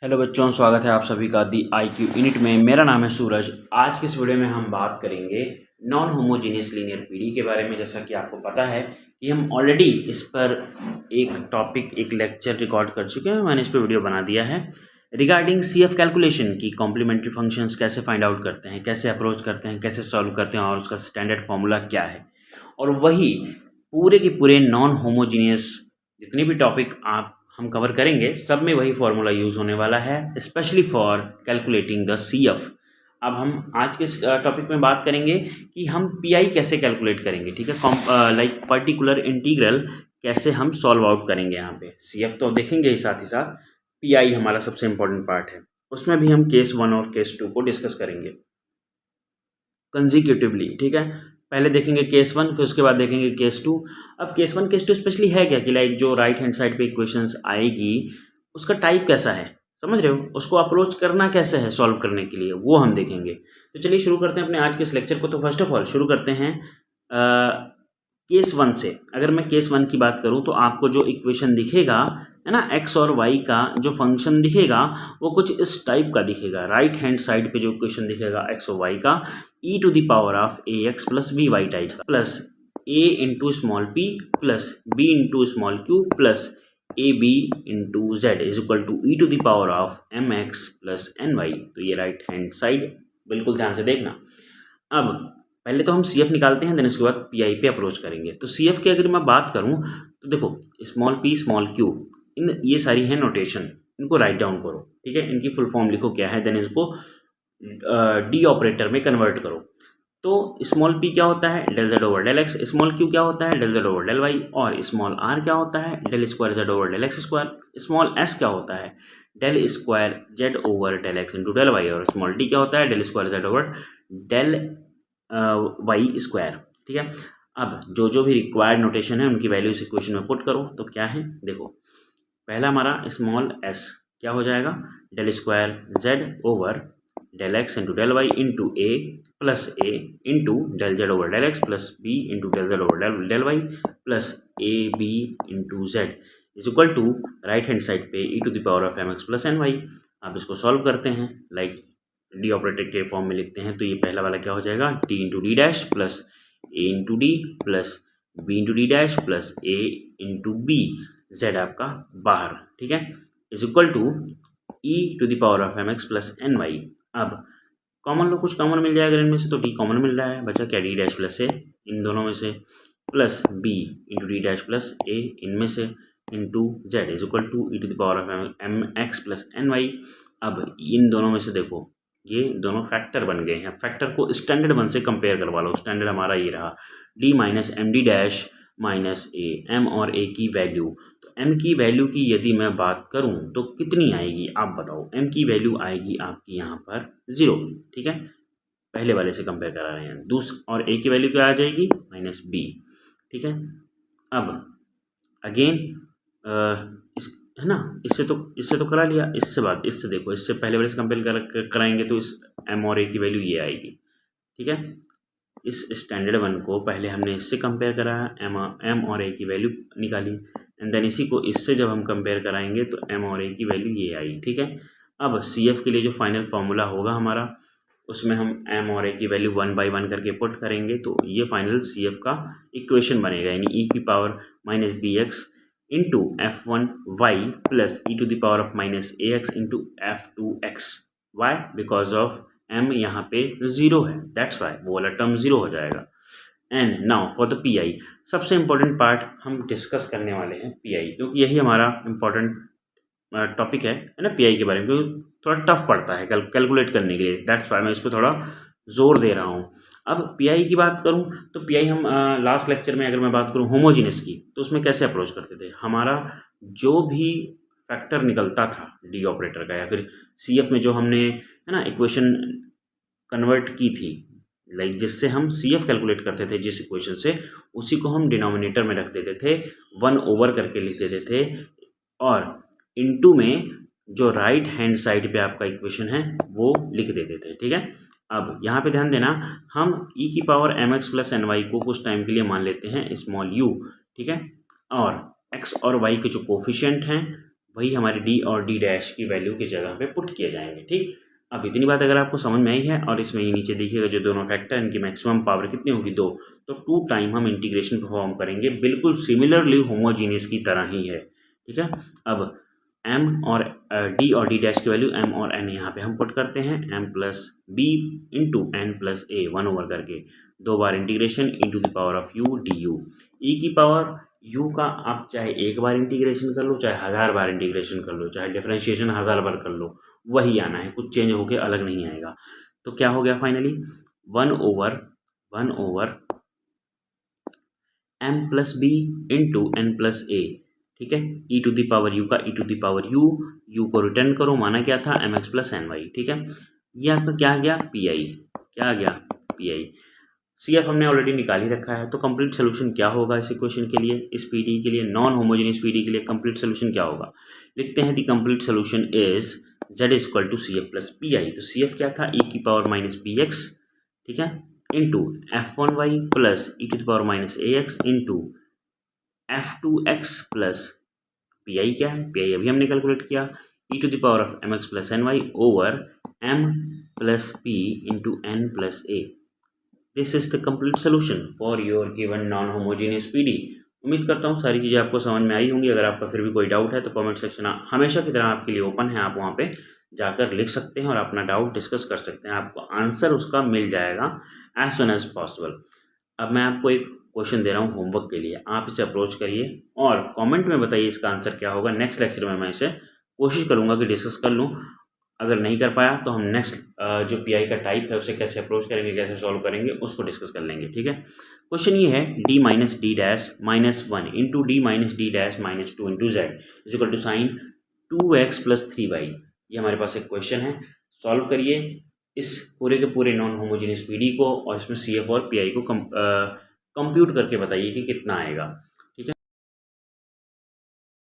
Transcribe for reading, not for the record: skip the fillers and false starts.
Hello बच्चों, स्वागत है आप सभी का दी IQ यूनिट में। मेरा नाम है सूरज। आज के इस वीडियो में हम बात करेंगे नॉन होमोजीनियस लीनियर पीडी के बारे में। जैसा कि आपको पता है कि हम ऑलरेडी इस पर एक लेक्चर रिकॉर्ड कर चुके हैं। मैंने इस पर वीडियो बना दिया है रिगार्डिंग CF कैलकुलेशन की कॉम्प्लीमेंट्री फंक्शंस कैसे फाइंड आउट करते हैं, कैसे अप्रोच करते हैं, कैसे सॉल्व करते हैं और उसका स्टैंडर्ड फॉर्मूला क्या है। और वही पूरे के पूरे नॉन होमोजीनियस जितने भी टॉपिक हम कवर करेंगे, सब में वही फार्मूला यूज़ होने वाला है, specially for calculating the CF। अब हम आज के टॉपिक में बात करेंगे कि हम PI कैसे कैलकुलेट करेंगे, ठीक है। लाइक पर्टिकुलर इंटीग्रल कैसे हम सॉल्व आउट करेंगे। यहाँ पे CF तो देखेंगे ही, साथ ही PI हमारा सबसे इम्पोर्टेंट पार्ट है। उसमें भी हम केस 1 और केस 2 को डिस्कस करेंगे कंजिक्यूटिवली, ठीक है। पहले देखेंगे केस 1, फिर उसके बाद देखेंगे केस 2। अब केस 1 केस 2 स्पेशली है क्या कि लाइक जो राइट हैंड साइड पे इक्वेशंस आएगी उसका टाइप कैसा है, समझ रहे हो, उसको अप्रोच करना कैसे है सॉल्व करने के लिए, वो हम देखेंगे। तो चलिए शुरू करते हैं अपने आज के इस लेक्चर को। तो फर्स्ट ऑफ ऑल शुरू करते हैं केस 1 से। अगर मैं केस 1 की बात करूँ तो आपको जो इक्वेशन दिखेगा है ना, एक्स और वाई का जो फंक्शन दिखेगा वो कुछ इस टाइप का दिखेगा। राइट हैंड साइड पे जो इक्वेशन दिखेगा एक्स और वाई का, e⁻ ax plus B Y type का, plus a into small p plus b into small q plus A B into Z is equal to e⁻ mx plus ny। तो ये right hand side, बिल्कुल ध्यान से देखना। अब पहले तो हम CF निकालते हैं, देन उसके बाद PI पे अप्रोच करेंगे। तो CF की अगर मैं बात करूं तो देखो, स्मॉल p स्मॉल q, इन ये सारी है नोटेशन, इनको राइट डाउन करो, ठीक है। इनकी फुल फॉर्म लिखो क्या है, देन इसको डी ऑपरेटर में कन्वर्ट करो। तो स्मॉल p क्या होता है, del z over del x. Small q क्या होता है, del z over del y. और स्मॉल r क्या होता है, del square z over del x square. Small s क्या होता है, del square z over del x into del y. और स्मॉल d क्या होता है, del square z over del y square, ठीक है। अब जो जो भी रिक्वायर्ड नोटेशन है उनकी वैल्यू इस इक्वेशन में पुट करो। तो क्या है देखो, पहला हमारा स्मॉल s क्या हो जाएगा, del square z over del x into del y into a plus A into del z over del x plus B into del z over del y plus A B into Z is equal to right hand side पे e⁻mx plus ny। आप इसको solve करते हैं, like D operator के form में लिखते हैं। तो ये पहला वाला क्या हो जाएगा, D into D dash plus ए into D plus B into D dash plus ए इंटू बी, जेड आपका बाहर, ठीक है, is equal to e⁻mx plus ny। अब कॉमन लो, कुछ कॉमन मिल जाएगा इनमें से, तो डी कॉमन मिल रहा है, बचा क्या, डी डैश प्लस ए इन दोनों में से plus B into D dash plus A इनमें से into Z is equal to e⁻mx plus ny। अब इन दोनों में से देखो, ये दोनों फैक्टर बन गए हैं। फैक्टर को स्टैंडर्ड वन से कंपेयर करवा लो। स्टैंडर्ड हमारा ये रहा, D minus M D dash minus A, M और ए की वैल्यू। तो एम की वैल्यू की यदि मैं बात करूं तो कितनी आएगी आप बताओ। एम की वैल्यू आएगी आपकी यहाँ पर 0, ठीक है, पहले वाले से कंपेयर करा रहे हैं। दूसरा और ए की वैल्यू क्या आ जाएगी, माइनस बी, ठीक है। अब अगेन इस है ना, इससे तो करा लिया। इससे देखो, इससे पहले वाले से कंपेयर कराएंगे तो इस एम और ए की वैल्यू ये आएगी, ठीक है। इस स्टैंडर्ड वन को पहले हमने इससे कंपेयर कराया, एम और ए की वैल्यू निकाली, एंड देन इसी को इससे जब हम कंपेयर कराएंगे तो एम और ए की वैल्यू ये आई, ठीक है। अब CF के लिए जो फाइनल फार्मूला होगा हमारा, उसमें हम एम और ए की वैल्यू 1 बाई 1 करके पुट करेंगे। तो ये फाइनल CF का इक्वेशन बनेगा, यानी e⁻−bx into f1y plus e⁻−ax into f2x। Y, because of m यहाँ पे 0 है, दैट्स वाई वो वाला टर्म 0 हो जाएगा। And now for the PI, सबसे इंपॉर्टेंट पार्ट हम डिस्कस करने वाले हैं PI, क्योंकि यही हमारा इंपॉर्टेंट टॉपिक है ना PI के बारे में, क्योंकि थोड़ा टफ पड़ता है कैलकुलेट करने के लिए, दैट्स वाई मैं इस पर थोड़ा जोर दे रहा हूँ। अब PI की बात करूँ तो PI हम लास्ट लेक्चर में अगर मैं बात करूँ होमोजीनियस की, तो उसमें कैसे अप्रोच करते थे। हमारा जो भी फैक्टर निकलता था डी ऑपरेटर का, या फिर CF में जो हमने है ना इक्वेशन कन्वर्ट की थी, लाइक जिससे हम CF कैलकुलेट करते थे जिस इक्वेशन से, उसी को हम डिनोमिनेटर में रख देते थे, 1 ओवर करके लिख देते थे, और इनटू में जो राइट हैंड साइड पे आपका इक्वेशन है वो लिख देते थे, ठीक है। अब यहाँ पे ध्यान देना, हम e⁻mx प्लस ny को कुछ टाइम के लिए मान लेते हैं स्मॉल u, ठीक है, और x और y के जो कोफिशिएंट हैं वही हमारे डी और डी डैश की वैल्यू की जगह पे पुट किए जाएंगे। ठीक, अब इतनी बात अगर आपको समझ में आई है और इसमें ये नीचे देखिएगा जो दोनों फैक्टर इनकी मैक्सिमम पावर कितनी होगी 2, तो 2 टाइम हम इंटीग्रेशन परफॉर्म करेंगे बिल्कुल सिमिलरली होमोजीनियस की तरह ही है। ठीक है, अब m और d और d डैश की वैल्यू m और n यहाँ पे हम पुट करते हैं m plus B into N plus A 1 over करके 2 बार integration into the power of u du e की पावर u का आप चाहे 1 बार इंटीग्रेशन कर लो, चाहे 1000 बार इंटीग्रेशन कर लो, चाहे डिफरेंशिएशन 1000 बार कर लो, वही आना है, कुछ चेंज होके अलग नहीं आएगा। तो क्या हो गया finally 1 over m plus B into N plus A. ठीक है, e to the power u का e to the power u को रिटर्न करो, माना क्या था mx प्लस एन वाई। ठीक है, ये आपका क्या आ गया pi, क्या आ गया pi। CF हमने ऑलरेडी निकाल ही रखा है, तो कंप्लीट सोल्यूशन क्या होगा इस इक्वेशन के लिए, इस पीडी के लिए, नॉन होमोजेनियस पीडी के लिए कंप्लीट सोल्यूशन क्या होगा। लिखते हैं the complete solution is z is equal to CF plus P I. तो CF क्या था e की पावर माइनस बी एक्स, ठीक है, into f1y plus e to the power minus a x into f2x plus P I क्या है, P I अभी हमने कैलकुलेट किया, e to the power of mx plus n y over m plus p into N plus a. This is the complete solution for your given non homogeneous PD. उम्मीद करता हूँ सारी चीज़ें आपको समझ में आई होंगी। अगर आपका फिर भी कोई डाउट है तो कमेंट सेक्शन हमेशा की तरह आपके लिए ओपन है, आप वहाँ पे जाकर लिख सकते हैं और अपना डाउट डिस्कस कर सकते हैं, आपको आंसर उसका मिल जाएगा एज सुन एज पॉसिबल। अब मैं आपको एक क्वेश्चन दे रहा हूँ होमवर्क के लिए, आप इसे अप्रोच करिए और कमेंट में बताइए इसका आंसर क्या होगा। नेक्स्ट लेक्चर में मैं इसे कोशिश करूँगा कि डिस्कस कर लूँ। अगर नहीं कर पाया तो हम नेक्स्ट जो पीआई का टाइप है उसे कैसे अप्रोच करेंगे, कैसे सॉल्व करेंगे, उसको डिस्कस कर लेंगे। ठीक है, क्वेश्चन ये है d minus D dash minus 1 into D minus D dash minus 2 into Z is equal to sine 2x plus 3y। ये हमारे पास एक क्वेश्चन है, सॉल्व करिए इस पूरे के पूरे नॉन होमोजेनियस पीडी को और इसमें CF और PI को कंप्यूट करके बताइए कि कितना आएगा।